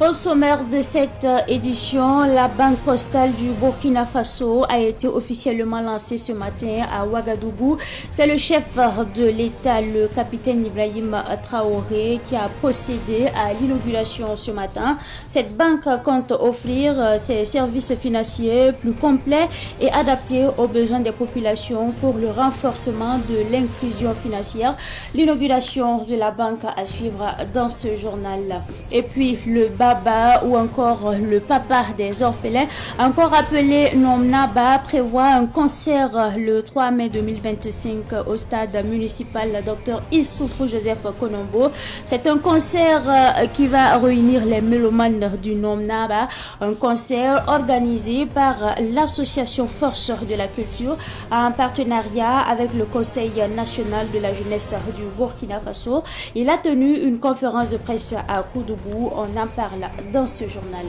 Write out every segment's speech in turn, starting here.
Au sommaire de cette édition, la Banque postale du Burkina Faso a été officiellement lancée ce matin à Ouagadougou. C'est le chef de l'État, le capitaine Ibrahim Traoré, qui a procédé à l'inauguration ce matin. Cette banque compte offrir ses services financiers plus complets et adaptés aux besoins des populations pour le renforcement de l'inclusion financière. L'inauguration de la banque à suivre dans ce journal. Et puis le Baba ou encore le papa des orphelins, encore appelé Nomnaba, prévoit un concert le 3 mai 2025 au stade municipal Dr Issoufou Joseph Konombo. C'est un concert qui va réunir les mélomanes du Nomnaba, un concert organisé par l'association Force de la Culture en partenariat avec le Conseil national de la jeunesse du Burkina Faso. Il a tenu une conférence de presse à Koudougou. On en parle dans ce journal.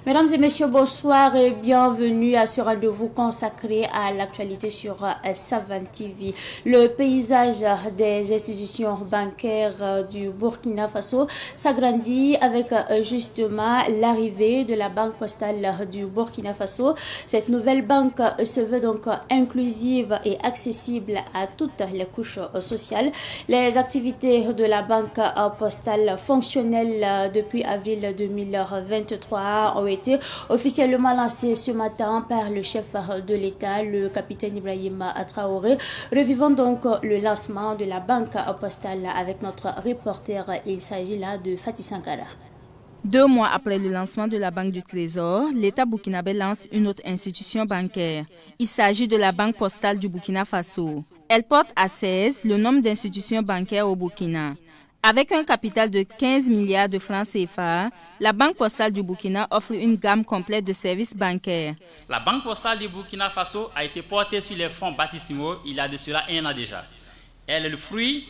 Mesdames et messieurs, bonsoir et bienvenue à ce rendez-vous consacré à l'actualité sur Savan TV. Le paysage des institutions bancaires du Burkina Faso s'agrandit avec justement l'arrivée de la Banque postale du Burkina Faso. Cette nouvelle banque se veut donc inclusive et accessible à toutes les couches sociales. Les activités de la Banque postale fonctionnelles depuis avril 2023 ont été officiellement lancé ce matin par le chef de l'État, le capitaine Ibrahim Traoré. Revivons donc le lancement de la banque postale avec notre reporter. Il s'agit là de Fatih Sankara. 2 mois après le lancement de la Banque du Trésor, l'État burkinabé lance une autre institution bancaire. Il s'agit de la Banque postale du Burkina Faso. Elle porte à 16 le nombre d'institutions bancaires au Burkina. Avec un capital de 15 milliards de francs CFA, la Banque postale du Burkina offre une gamme complète de services bancaires. La Banque postale du Burkina Faso a été portée sur les fonds baptismaux il y a de cela 1 an déjà. Elle est le fruit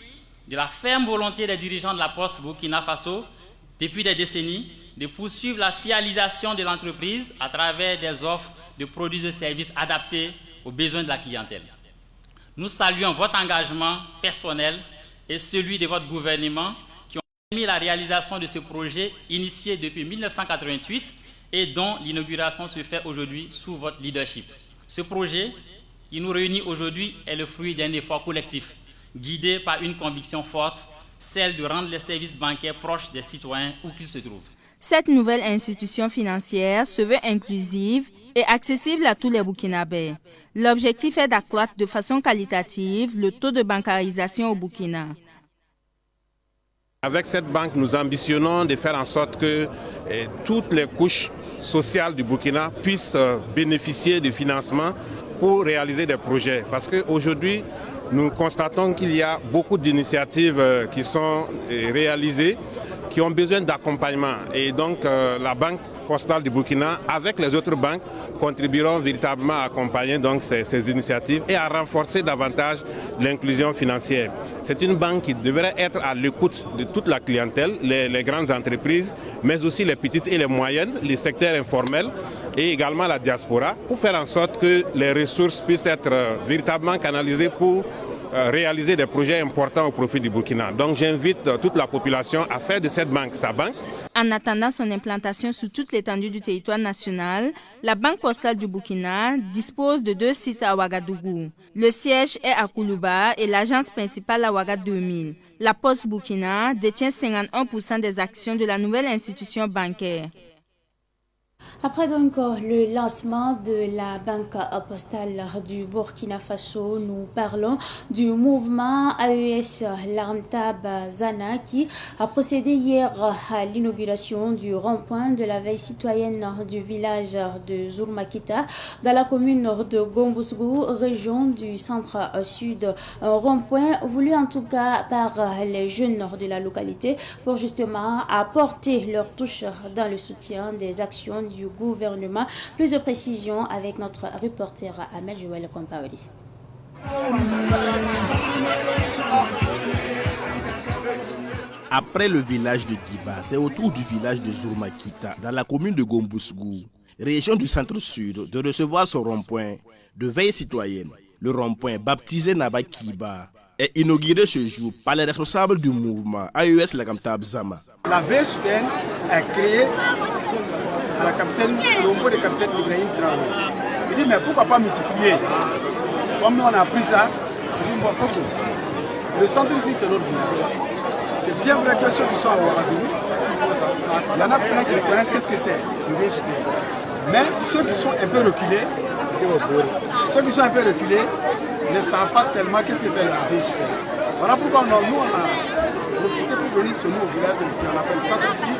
de la ferme volonté des dirigeants de la Poste Burkina Faso, depuis des décennies, de poursuivre la fialisation de l'entreprise à travers des offres de produits et services adaptés aux besoins de la clientèle. Nous saluons votre engagement personnel et celui de votre gouvernement qui ont permis la réalisation de ce projet initié depuis 1988 et dont l'inauguration se fait aujourd'hui sous votre leadership. Ce projet qui nous réunit aujourd'hui est le fruit d'un effort collectif, guidé par une conviction forte, celle de rendre les services bancaires proches des citoyens où qu'ils se trouvent. Cette nouvelle institution financière se veut inclusive et accessible à tous les Burkinabés. L'objectif est d'accroître de façon qualitative le taux de bancarisation au Burkina. Avec cette banque, nous ambitionnons de faire en sorte que toutes les couches sociales du Burkina puissent bénéficier du financement pour réaliser des projets. Parce qu'aujourd'hui, nous constatons qu'il y a beaucoup d'initiatives qui sont réalisées, qui ont besoin d'accompagnement. Et donc, la Banque postale du Burkina, avec les autres banques, contribueront véritablement à accompagner donc ces initiatives et à renforcer davantage l'inclusion financière. C'est une banque qui devrait être à l'écoute de toute la clientèle, les grandes entreprises, mais aussi les petites et les moyennes, les secteurs informels et également la diaspora, pour faire en sorte que les ressources puissent être véritablement canalisées pour réaliser des projets importants au profit du Burkina. Donc j'invite toute la population à faire de cette banque sa banque. En attendant son implantation sur toute l'étendue du territoire national, la Banque postale du Burkina dispose de 2 sites à Ouagadougou. Le siège est à Koulouba et l'agence principale à Ouaga 2000. La Poste Burkina détient 51% des actions de la nouvelle institution bancaire. Après donc le lancement de la Banque postale du Burkina Faso, nous parlons du mouvement AES Laramtab Zana qui a procédé hier à l'inauguration du rond-point de la veille citoyenne du village de Zurmakita dans la commune de Gombousgou, région du centre-sud. Un rond-point voulu en tout cas par les jeunes de la localité pour justement apporter leur touche dans le soutien des actions du gouvernement. Plus de précisions avec notre reporter Ahmed Joël Kompaoli. Après le village de Giba, c'est autour du village de Zurmakita, dans la commune de Gombousgou, région du centre-sud, de recevoir ce rond-point de veille citoyenne. Le rond-point baptisé Naba Kiba est inauguré ce jour par les responsables du mouvement AES Lagamtab Zama. La veille souterraine est créée à la capitaine, au niveau de capitaine Ibrahim Traoré. Il dit mais pourquoi pas multiplier? Comme nous on a appris ça, il dit bon ok, le centre-site c'est notre village. C'est bien vrai que ceux qui sont à Ouagadougou, il y en a plein qui connaissent qu'est-ce que c'est une veille souterraine. Mais ceux qui sont un peu reculés, ne savent pas tellement qu'est-ce que c'est la veille souterraine. Voilà pourquoi nous on a profité pour venir sur nous au village qu'on appelle centre-site,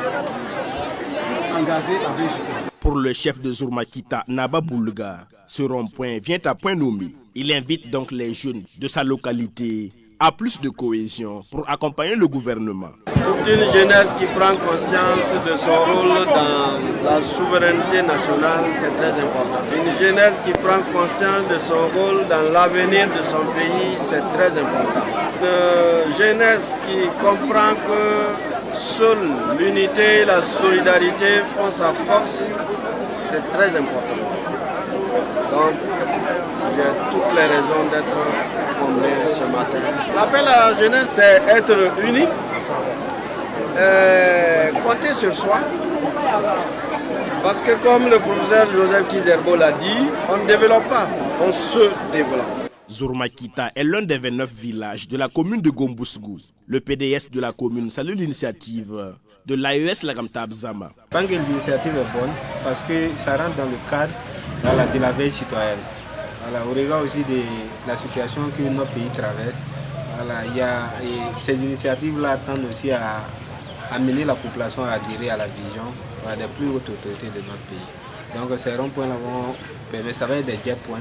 engagé la veille souterraine. Pour le chef de Zourmakita, Naba Boulga, ce rond-point vient à point nommé. Il invite donc les jeunes de sa localité à plus de cohésion pour accompagner le gouvernement. Toute une jeunesse qui prend conscience de son rôle dans la souveraineté nationale, c'est très important. Une jeunesse qui prend conscience de son rôle dans l'avenir de son pays, c'est très important. Une jeunesse qui comprend que seule l'unité et la solidarité font sa force, c'est très important. Donc, j'ai toutes les raisons d'être comblé ce matin. L'appel à la jeunesse, c'est être unis, compter sur soi. Parce que comme le professeur Joseph Kizerbo l'a dit, on ne développe pas, on se développe. Zourmakita est l'un des 29 villages de la commune de Gombusgou. Le PDS de la commune salue l'initiative de l'AES Lagamtab Zama. Je pense que l'initiative est bonne parce que ça rentre dans le cadre de la veille citoyenne. Voilà, au regard aussi de la situation que notre pays traverse, voilà, et ces initiatives-là tendent aussi à amener la population à adhérer à la vision des plus hautes autorités de notre pays. Donc ces ronds-points vont permettre, ça va être des jet points,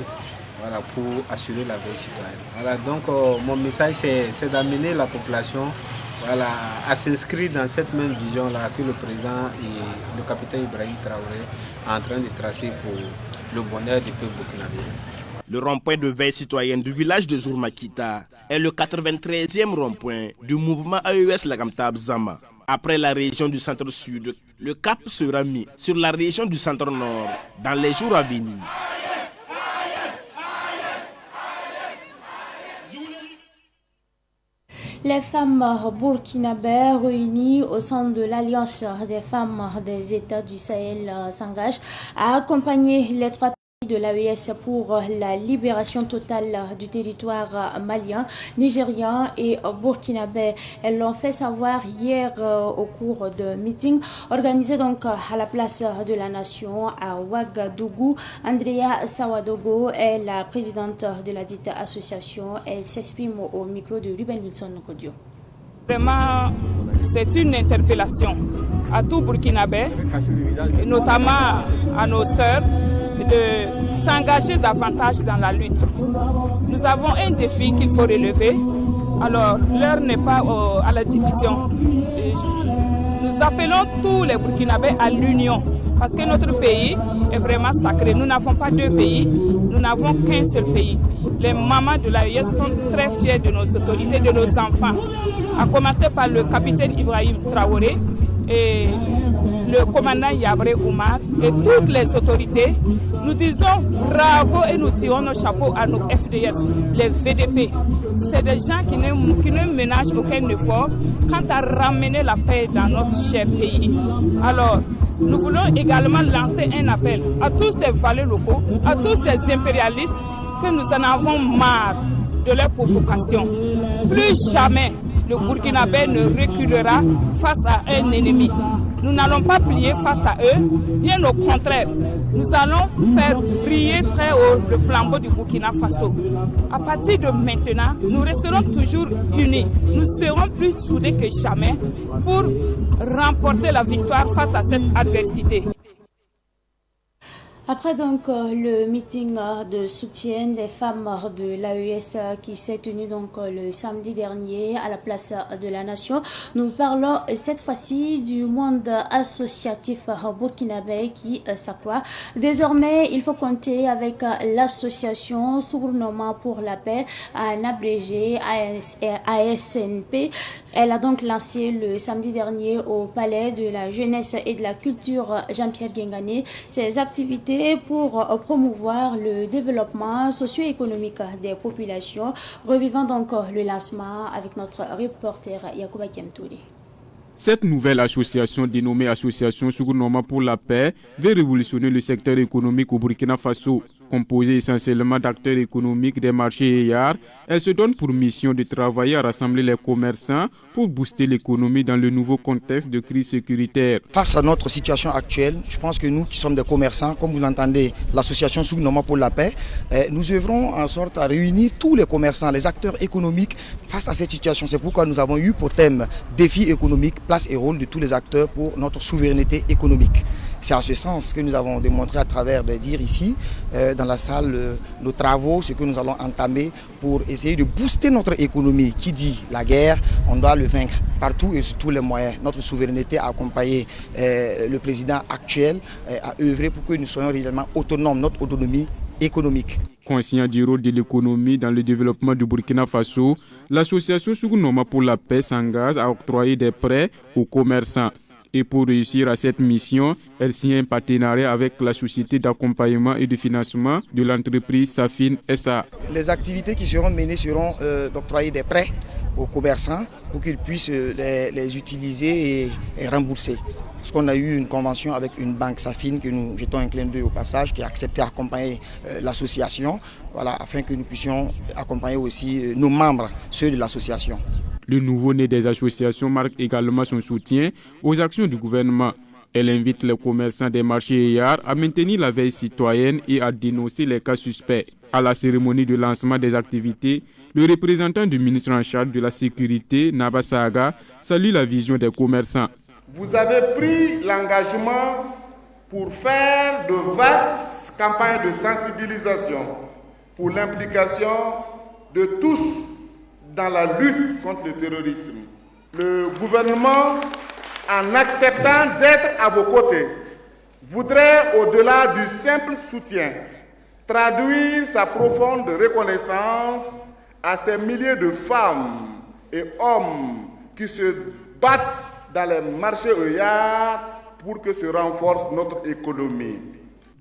voilà, pour assurer la veille citoyenne. Voilà, donc mon message c'est d'amener la population, voilà, à s'inscrire dans cette même vision-là que le président et le capitaine Ibrahim Traoré sont en train de tracer pour le bonheur du peuple burkinabé. Le rond-point de veille citoyenne du village de Zourmakita est le 93e rond-point du mouvement AES Lagamtab Zama. Après la région du centre-sud, le cap sera mis sur la région du centre-nord dans les jours à venir. Les femmes burkinabées réunies au sein de l'Alliance des femmes des États du Sahel s'engagent à accompagner les trois pays de l'AES pour la libération totale du territoire malien, nigérien et burkinabé. Elles l'ont fait savoir hier au cours de meeting organisé donc à la place de la Nation à Ouagadougou. Andrea Sawadogo est la présidente de la dite association. Elle s'exprime au micro de Ruben Wilson Kodio. Vraiment, c'est une interpellation à tout Burkinabé, et notamment à nos sœurs, de s'engager davantage dans la lutte. Nous avons un défi qu'il faut relever. Alors, l'heure n'est pas à la division. Nous appelons tous les Burkinabés à l'union, parce que notre pays est vraiment sacré. Nous n'avons pas deux pays, nous n'avons qu'un seul pays. Les mamans de l'AES sont très fiers de nos autorités, de nos enfants, à commencer par le capitaine Ibrahim Traoré et le commandant Yabré Oumar et toutes les autorités. Nous disons bravo et nous tirons nos chapeaux à nos FDS, les VDP. C'est des gens qui ne ménagent aucun effort quant à ramener la paix dans notre cher pays. Alors, nous voulons également lancer un appel à tous ces valets locaux, à tous ces impérialistes que nous en avons marre de leurs provocations. Plus jamais le Burkinabé ne reculera face à un ennemi. Nous n'allons pas plier face à eux, bien au contraire. Nous allons faire briller très haut le flambeau du Burkina Faso. À partir de maintenant, nous resterons toujours unis. Nous serons plus soudés que jamais pour remporter la victoire face à cette adversité. Après donc le meeting de soutien des femmes de l'AES qui s'est tenu donc le samedi dernier à la place de la Nation, nous parlons cette fois-ci du monde associatif burkinabé qui s'accroît. Désormais, il faut compter avec l'association Sournoman pour la paix, en abrégé ASNP. Elle a donc lancé le samedi dernier au Palais de la Jeunesse et de la Culture Jean-Pierre Guingané ses activités activités pour promouvoir le développement socio-économique des populations. Revivant donc le lancement avec notre reporter Yacouba Kiamtouri. Cette nouvelle association dénommée Association Sougounoma pour la paix veut révolutionner le secteur économique au Burkina Faso. Composée essentiellement d'acteurs économiques des marchés EYAR, elle se donne pour mission de travailler à rassembler les commerçants pour booster l'économie dans le nouveau contexte de crise sécuritaire. Face à notre situation actuelle, je pense que nous qui sommes des commerçants, comme vous l'entendez, l'association Sougounoma pour la paix, nous œuvrons en sorte à réunir tous les commerçants, les acteurs économiques face à cette situation. C'est pourquoi nous avons eu pour thème défis économiques, place et rôle de tous les acteurs pour notre souveraineté économique. C'est à ce sens que nous avons démontré à travers de dire ici, dans la salle, nos travaux, ce que nous allons entamer pour essayer de booster notre économie. Qui dit la guerre, on doit le vaincre partout et sur tous les moyens. Notre souveraineté a accompagné le président actuel à œuvrer pour que nous soyons réellement autonomes, notre autonomie économique. Conscient du rôle de l'économie dans le développement du Burkina Faso, l'association Sougounoma pour la paix s'engage à octroyer des prêts aux commerçants. Et pour réussir à cette mission, elle signe un partenariat avec la société d'accompagnement et de financement de l'entreprise Safin SA. Les activités qui seront menées seront d'octroyer des prêts aux commerçants pour qu'ils puissent les utiliser et rembourser. Parce qu'on a eu une convention avec une banque Safin que nous jetons un clin d'œil au passage, qui a accepté d'accompagner l'association, voilà, afin que nous puissions accompagner aussi nos membres, ceux de l'association. Le nouveau-né des associations marque également son soutien aux actions du gouvernement. Elle invite les commerçants des marchés EYAR à maintenir la veille citoyenne et à dénoncer les cas suspects. À la cérémonie de lancement des activités, le représentant du ministre en charge de la sécurité, Naba Saga, salue la vision des commerçants. Vous avez pris l'engagement pour faire de vastes campagnes de sensibilisation pour l'implication de tous dans la lutte contre le terrorisme. Le gouvernement, en acceptant d'être à vos côtés, voudrait, au-delà du simple soutien, traduire sa profonde reconnaissance à ces milliers de femmes et hommes qui se battent dans les marchés EYAR pour que se renforce notre économie.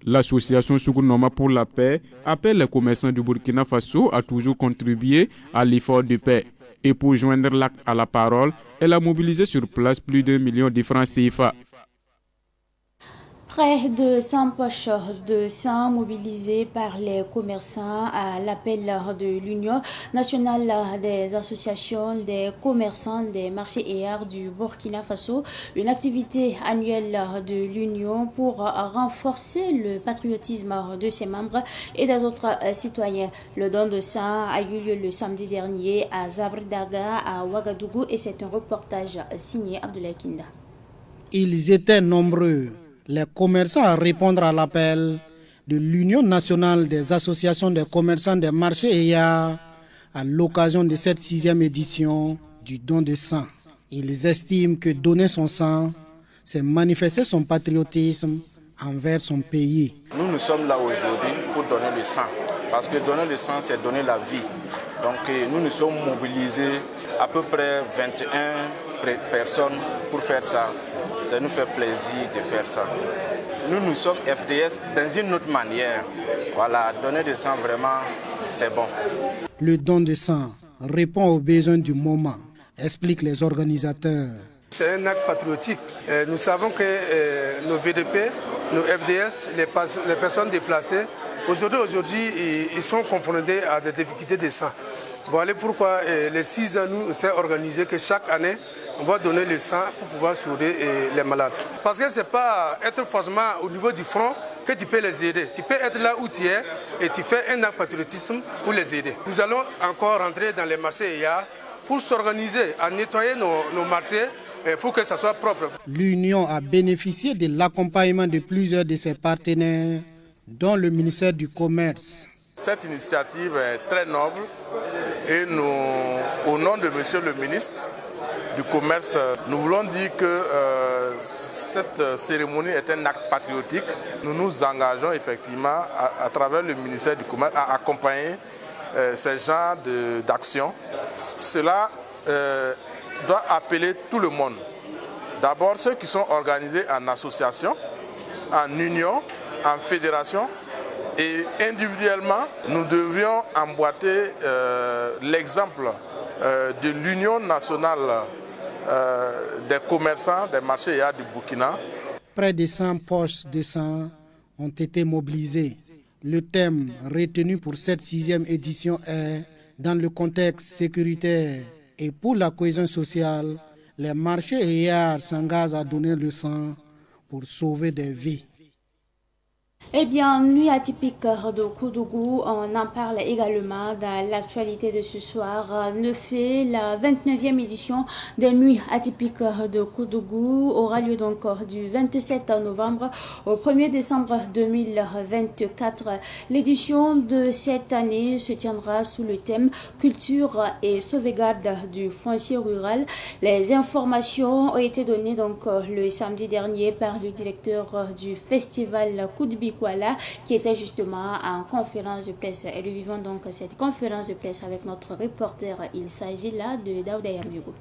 L'association Sougounoma pour la paix appelle les commerçants du Burkina Faso à toujours contribuer à l'effort de paix. Et pour joindre l'acte à la parole, elle a mobilisé sur place plus d'1 million de francs CFA. Près de 100 poches de sang mobilisées par les commerçants à l'appel de l'Union nationale des associations des commerçants des marchés EYAR du Burkina Faso, une activité annuelle de l'Union pour renforcer le patriotisme de ses membres et des autres citoyens. Le don de sang a eu lieu le samedi dernier à Zabridaga, à Ouagadougou, et c'est un reportage signé Abdoulaye Kinda. Ils étaient nombreux, les commerçants, à répondre à l'appel de l'Union nationale des associations des commerçants des marchés EYAR à l'occasion de cette 6e édition du don de sang. Ils estiment que donner son sang, c'est manifester son patriotisme envers son pays. Nous sommes là aujourd'hui pour donner le sang, parce que donner le sang, c'est donner la vie. Donc nous sommes mobilisés à peu près 21 personnes pour faire ça. Ça nous fait plaisir de faire ça. Nous sommes FDS dans une autre manière. Voilà, donner du sang, vraiment, c'est bon. Le don de sang répond aux besoins du moment, expliquent les organisateurs. C'est un acte patriotique. Nous savons que nos VDP, nos FDS, les personnes déplacées, aujourd'hui, ils sont confrontés à des difficultés de sang. Voilà pourquoi les 6 ans, nous sommes organisés que chaque année, on va donner le sang pour pouvoir soigner les malades. Parce que ce n'est pas être forcément au niveau du front que tu peux les aider. Tu peux être là où tu es et tu fais un acte patriotisme pour les aider. Nous allons encore rentrer dans les marchés EYAR pour s'organiser, à nettoyer nos marchés pour que ça soit propre. L'Union a bénéficié de l'accompagnement de plusieurs de ses partenaires, dont le ministère du Commerce. Cette initiative est très noble et nous, au nom de Monsieur le ministre du Commerce, nous voulons dire que cette cérémonie est un acte patriotique. Nous nous engageons effectivement à travers le ministère du Commerce à accompagner ces genres d'actions. Cela doit appeler tout le monde. D'abord ceux qui sont organisés en association, en union, en fédération. Et individuellement, nous devrions emboîter l'exemple de l'Union nationale des commerçants des marchés du Burkina. Près de 100 poches de sang ont été mobilisées. Le thème retenu pour cette 6e édition est « Dans le contexte sécuritaire et pour la cohésion sociale, les marchés et yards s'engagent à donner le sang pour sauver des vies ». Eh bien, nuit atypique de Koudougou, on en parle également dans l'actualité de ce soir. La 29e édition des nuits atypiques de Koudougou aura lieu donc du 27 novembre au 1er décembre 2024. L'édition de cette année se tiendra sous le thème culture et sauvegarde du foncier rural. Les informations ont été données donc le samedi dernier par le directeur du festival Koudbi Kuala, qui était justement en conférence de presse. Et nous vivons donc cette conférence de presse avec notre reporter. Il s'agit là de Daouda Yambigo.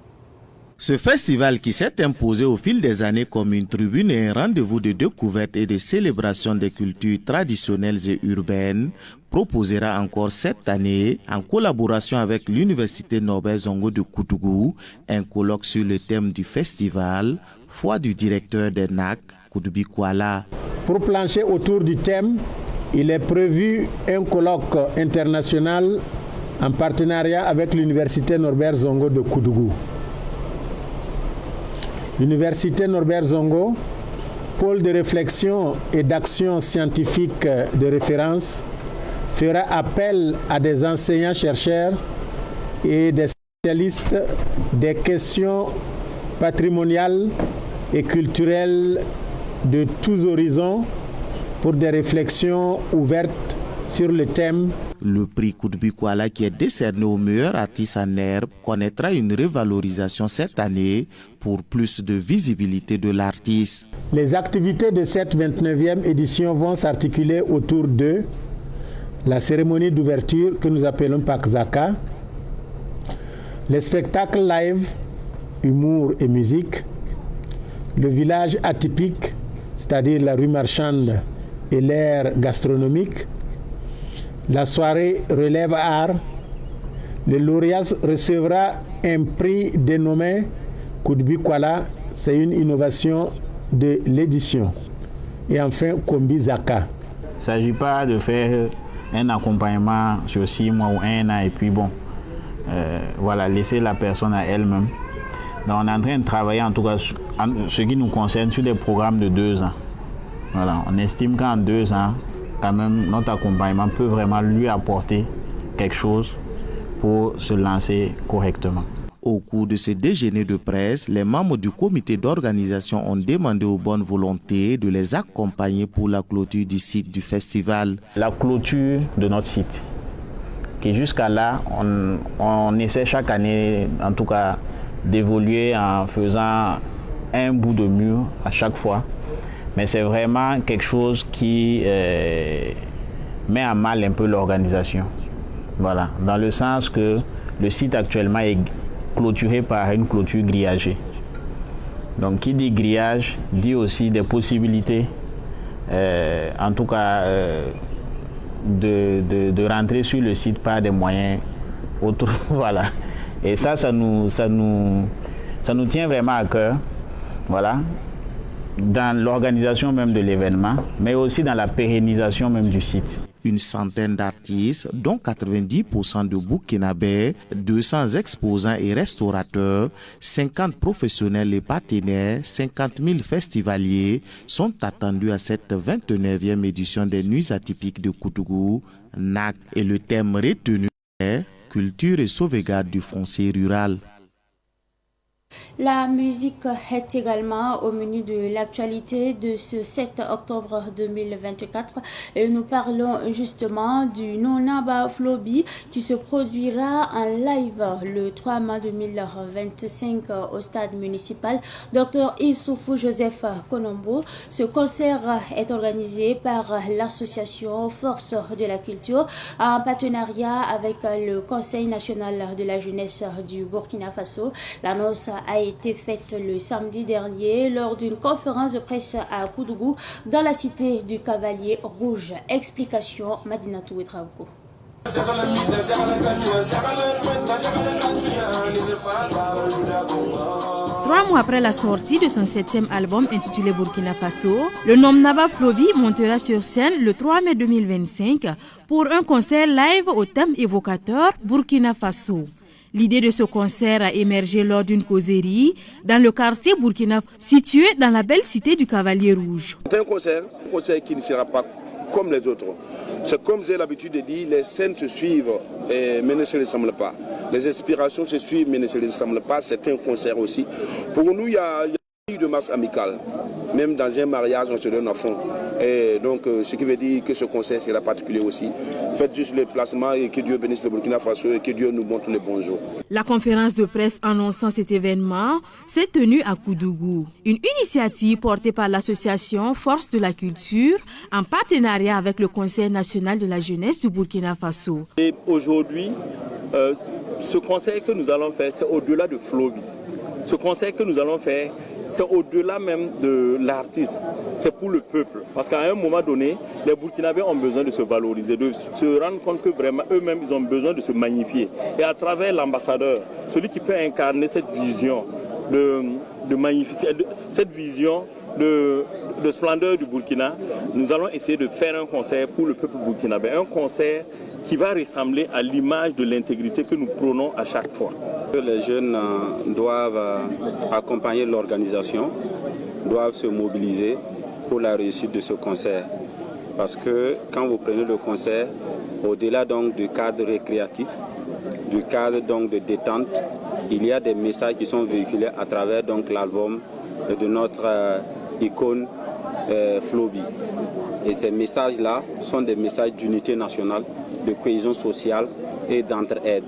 Ce festival qui s'est imposé au fil des années comme une tribune et un rendez-vous de découverte et de célébration des cultures traditionnelles et urbaines proposera encore cette année, en collaboration avec l'Université Norbert Zongo de Koudougou, un colloque sur le thème du festival, foi du directeur des NAC, Koudbi Kuala. Pour plancher autour du thème, il est prévu un colloque international en partenariat avec l'Université Norbert Zongo de Koudougou. L'Université Norbert Zongo, pôle de réflexion et d'action scientifique de référence, fera appel à des enseignants-chercheurs et des spécialistes des questions patrimoniales et culturelles de tous horizons pour des réflexions ouvertes sur le thème. Le prix Koudbi Kuala, qui est décerné au meilleur artiste en herbe, connaîtra une revalorisation cette année pour plus de visibilité de l'artiste. Les activités de cette 29e édition vont s'articuler autour de la cérémonie d'ouverture que nous appelons Pakzaka, les spectacles live, humour et musique, le village atypique, c'est-à-dire la rue marchande et l'aire gastronomique, la soirée relève art. Le lauréat recevra un prix dénommé Koudbi Kuala, c'est une innovation de l'édition. Et enfin, Kombi Zaka. Il ne s'agit pas de faire un accompagnement sur 6 mois ou 1 an et puis laisser la personne à elle-même. Donc, on est en train de travailler, en tout cas, ce qui nous concerne, sur des programmes de 2 ans. Voilà, on estime qu'en 2 ans, quand même, notre accompagnement peut vraiment lui apporter quelque chose pour se lancer correctement. Au cours de ce déjeuner de presse, les membres du comité d'organisation ont demandé aux bonnes volontés de les accompagner pour la clôture du site du festival. La clôture de notre site, qui jusqu'à là, on essaie chaque année, en tout cas, d'évoluer en faisant un bout de mur à chaque fois. Mais c'est vraiment quelque chose qui met à mal un peu l'organisation. Voilà, dans le sens que le site actuellement est clôturé par une clôture grillagée. Donc qui dit grillage dit aussi des possibilités, en tout cas, de rentrer sur le site par des moyens autres. Voilà. Et ça nous tient vraiment à cœur. Voilà. Dans l'organisation même de l'événement, mais aussi dans la pérennisation même du site. Une centaine d'artistes, dont 90% de Burkinabés, 200 exposants et restaurateurs, 50 professionnels et partenaires, 50 000 festivaliers sont attendus à cette 29e édition des Nuits atypiques de Koudougou, NAC. Et le thème retenu est culture et sauvegarde du foncier rural. La musique est également au menu de l'actualité de ce 7 octobre 2024 et nous parlons justement du Nonaba Flobi qui se produira en live le 3 mai 2025 au stade municipal Dr Issoufou Joseph Konombo. Ce concert est organisé par l'association Force de la Culture en partenariat avec le Conseil national de la jeunesse du Burkina Faso. L'annonce a été faite le samedi dernier lors d'une conférence de presse à Koudougou dans la cité du Cavalier Rouge. Explication Madinatou Ouedraogo. 3 mois après la sortie de son 7e album intitulé Burkina Faso, le nom Naba Flobi montera sur scène le 3 mai 2025 pour un concert live au thème évocateur Burkina Faso. L'idée de ce concert a émergé lors d'une causerie dans le quartier Burkina situé dans la belle cité du Cavalier Rouge. C'est un concert qui ne sera pas comme les autres. C'est comme j'ai l'habitude de dire, les scènes se suivent, mais ne se ressemblent pas. Les inspirations se suivent, mais ne se ressemblent pas. C'est un concert aussi. Pour nous, il y a eu de marche amicale. Même dans un mariage, on se donne à fond. Et donc, ce qui veut dire que ce concert sera particulier aussi. Faites juste le placement et que Dieu bénisse le Burkina Faso et que Dieu nous montre le bon jour. La conférence de presse annonçant cet événement s'est tenue à Koudougou. Une initiative portée par l'association Force de la Culture en partenariat avec le Conseil national de la jeunesse du Burkina Faso. Et aujourd'hui, ce concert que nous allons faire, c'est au-delà de Flobi. Ce concert que nous allons faire, c'est au-delà même de l'artiste, c'est pour le peuple. Parce qu'à un moment donné, les Burkinabés ont besoin de se valoriser, de se rendre compte que vraiment eux-mêmes, ils ont besoin de se magnifier. Et à travers l'ambassadeur, celui qui peut incarner cette vision de magnificence, cette vision de splendeur du Burkina, nous allons essayer de faire un concert pour le peuple burkinabé. Un concert qui va ressembler à l'image de l'intégrité que nous prônons à chaque fois. Les jeunes doivent accompagner l'organisation, doivent se mobiliser pour la réussite de ce concert. Parce que quand vous prenez le concert, au-delà donc du cadre récréatif, du cadre donc de détente, il y a des messages qui sont véhiculés à travers donc l'album de notre icône Flobi. Et ces messages-là sont des messages d'unité nationale, de cohésion sociale et d'entraide.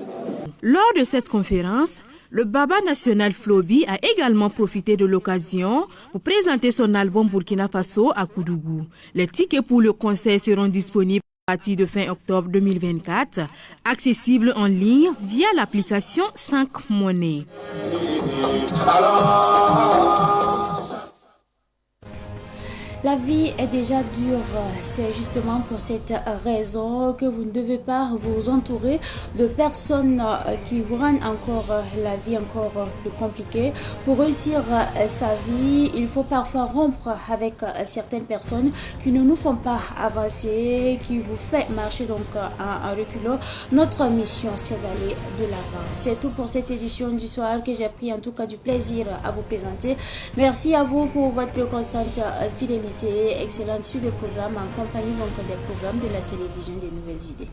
Lors de cette conférence, le Baba national Flobi a également profité de l'occasion pour présenter son album Burkina Faso à Koudougou. Les tickets pour le concert seront disponibles à partir de fin octobre 2024, accessibles en ligne via l'application 5 Monnaie. La vie est déjà dure, c'est justement pour cette raison que vous ne devez pas vous entourer de personnes qui vous rendent encore la vie encore plus compliquée. Pour réussir sa vie, il faut parfois rompre avec certaines personnes qui ne nous font pas avancer, qui vous fait marcher donc en reculant. Notre mission, c'est d'aller de l'avant. C'est tout pour cette édition du soir que j'ai pris en tout cas du plaisir à vous présenter. Merci à vous pour votre plus constante fidélité. Excellente suite de programme en compagnie donc des programmes de la télévision des nouvelles idées.